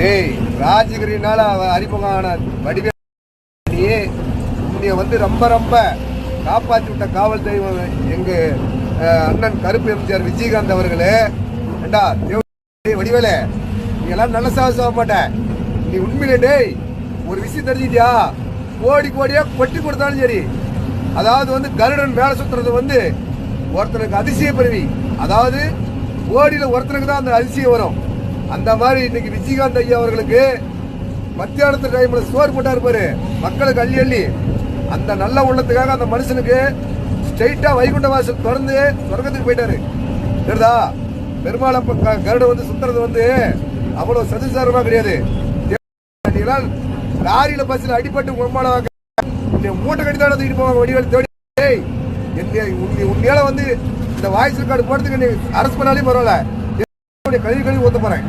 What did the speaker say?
டேய் ராஜகிரினால அறிமுகமான வடிவே வந்து ரொம்ப ரொம்ப காப்பாற்றி விட்ட காவல் தெய்வம் எங்க அண்ணன் கருப்பு எம்ஜிஆர் விஜயகாந்த் அவர்களே. ஏண்டா வடிவேலே, நீ எல்லாம் நல்ல சாக மாட்ட. நீ உண்மையிலே டேய் ஒரு விஷயம் தெரிஞ்சிட்டியா? கோடி கோடியா கொட்டி கொடுத்தாலும் சரி, அதாவது வந்து கருடன் வேலை சுத்துறது வந்து ஒருத்தனுக்கு அதிசய பிறவி. அதாவது கோடியில ஒருத்தனுக்கு தான் அந்த அதிசயம் வரும். அந்த மாதிரி இன்னைக்கு விஜயகாந்த் ஐயா அவர்களுக்கு மத்தியானத்து டைம்ல சோறு போட்டா இருப்பாரு மக்களுக்கு அள்ளி அள்ளி. அந்த நல்ல உள்ளத்துக்காக அந்த மனுஷனுக்கு ஸ்ட்ரெயிட்டா வைகுண்ட வாசல் திறந்து சொர்க்கத்துக்கு போயிட்டாரு. சரிதா? பெருமாள் கருடன் வந்து சுத்துறது வந்து அவ்வளவு சதுசாரமா கிடையாது. லாரியில பஸ்ல அடிபட்டு மூட்டை கட்டிதான் தூக்கிட்டு போவாங்க வடிவேல் தேடி. உன்னையால வந்து இந்த வாய்ஸ் ரெக்கார்டு போறதுக்கு நீ அரசு பண்ணாலே பரவாயில்ல, கழுவி கழுவி ஊத்த போறேன்.